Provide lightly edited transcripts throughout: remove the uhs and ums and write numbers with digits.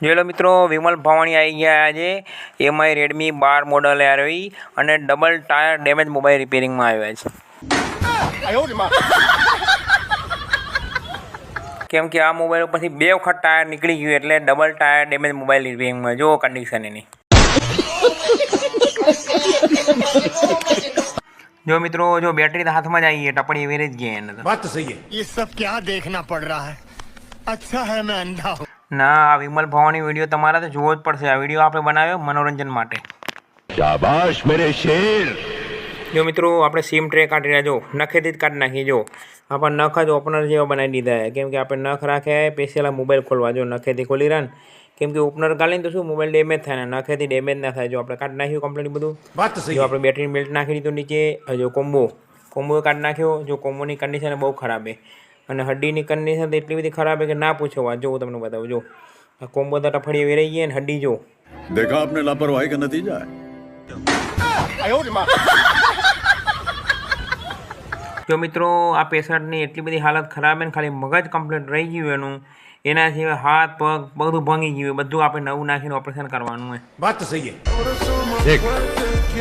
જોઈ લો મિત્રો, વિમલ ભવાણી આવી ગયા આજે એમાંય રેડમી 12 મોડલ આવી અને ડબલ ટાયર ડેમેજ મોબાઈલ રિપેરિંગમાં આવ્યા છે। કેમ કે આ મોબાઈલ ઉપરથી 2 વખત ટાયર નીકળી ગયું એટલે ડબલ ટાયર ડેમેજ મોબાઈલ રિપેરિંગમાં જો કન્ડિશન એની। जो मित्रों जो बैटरी हाथ में जाइए टपड़ी वेरेज गए बात तो सही है। ये सब क्या देखना पड़ रहा है? अच्छा है मैं अंधा हूँ। ना आ विमल भवानी वीडियो तमारा तो जोव ज पड़शे। आ वीडियो आपणे बनाव्यो मनोरंजन माटे। शाबाश मेरे शेर। जो मित्रों आपणे सीम ट्रे काढी रह्या जो नखेथी ज काढी नाखी। जो आपणे नख ज ओपनर जेवा बनावी दीधा है केम के आपणे नख राख्या है स्पेशल मोबाइल खोलवा। जो नखेथी खोली रहा केम के ओपनर काढी तो शू मोबाइल डेमेज थाय ने नखेथी डेमेज ना थाय। जो आपणे काढी नाख्युं कम्प्लीट बधुं। बात तो सही। जो आपणे बेटरी बेल्ट नाखी दीधो नीचे। जो कोम्बो काढी नाख्यो। जो कोम्बोनी कंडीशन बहुत खराब है અને હડ્ડીની કન્ડિશન તો એટલી બધી ખરાબ है कि ना पूछो। વાત જો હું તમને બતાવું। જો આ કોમ્બો તો ટફડી વેરાઈ ગઈ અને હડ્ડી જો देखा आपने लापरवाही का नतीजा है। જો મિત્રો આ પેશન્ટની એટલી બધી હાલત ખરાબ है ને ખાલી મગજ કમ્પ્લીટ રહી ગયું એનું। એના સિવાય હાથ પગ બધું ભાંગી ગયું। બધું આપણે નવું નાખીને ઓપરેશન કરવાનું है। बात तो सही है। देख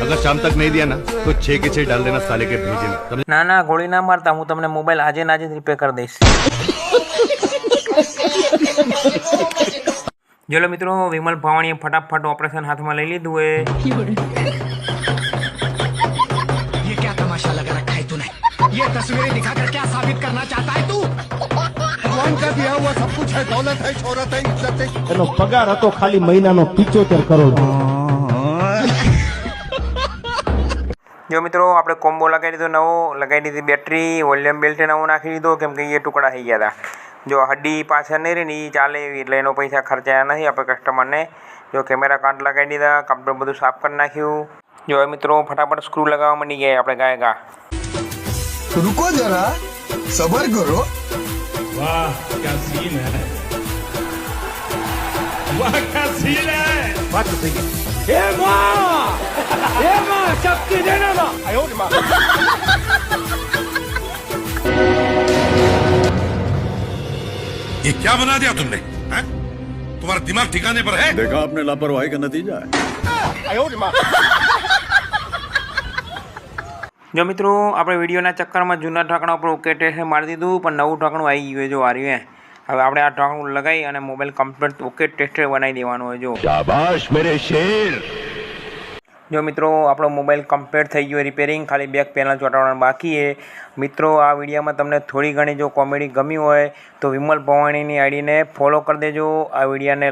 अगर शाम तक नहीं दिया ना तो 6 के 6 डाल देना साले के भेजे में। ના ના ગોળી ના મારતા હું તમને મોબાઈલ આજે ને આજે જ રિપેર કરી દઈશ। ચલો મિત્રો વિમલ ભવાણીએ ફટાફટ ઓપરેશન હાથમાં લઈ લીધું है। ये क्या तमाशा लगा रखा है तूने? ये तस्वीरें दिखाकर क्या साबित करना चाहता है तू? भगवान का दिया हुआ सब कुछ है, दौलत है, शोहरत है, इज्जत है। એનો પગાર હતો ખાલી મહિનાનો 75 કરોડ। જો મિત્રો આપણે કોમ્બો લગાવી દીધો નવો, લગાવી દીધી બેટરી, વોલ્યુમ બેલ્ટ નવો નાખી દીધો કેમ કે એ ટુકડા થઈ ગયા હતા। જો હડ્ડી પાછળ નહીં રહી ને એ ચાલે એવી એટલે એનો પૈસા ખર્ચાયા નથી આપણે કસ્ટમરને। જો કેમેરા કાર્ડ લગાવી દીધા, કમ્પ્યુટર બધું સાફ કરી નાખ્યું। જો હવે મિત્રો ફટાફટ સ્ક્રૂ લગાવવા માંડી ગયા આપણે ગાય ગા। रुको जरा सबर करो। वाह क्या सीन है, वाह क्या सीन है। बात तो सही है। शक्ति देना ना। ये क्या बना दिया तुमने हैं? तुम्हारा दिमाग ठिकाने पर है? देखा आपने लापरवाही का नतीजा है। જો મિત્રો આપણે વિડીયોના ચક્કરમાં જૂના ઢાંકણા ઉપર ઓકે ટેસ્ટ મારી દીધું પણ નવું ઢાંકણું આવી ગયું જો આ રહ્યું। હવે આપણે આ ઢાંકણું લગાવી અને મોબાઈલ કમ્પ્લીટ ઓકે ટેસ્ટ બનાવી દેવાનું હોય। જો शाबाश मेरे शेर। જો મિત્રો આપણો મોબાઈલ કમ્પ્લીટ થઈ ગયો રિપેરિંગ, ખાલી બેક પેનલ ચોંટાડવાનું બાકી છે। મિત્રો આ વિડીયોમાં તમને થોડી ઘણી જો કોમેડી ગમી હોય તો વિમલ ભવાણીની આઈડીને ફોલો કરી દેજો। આ વિડીયોને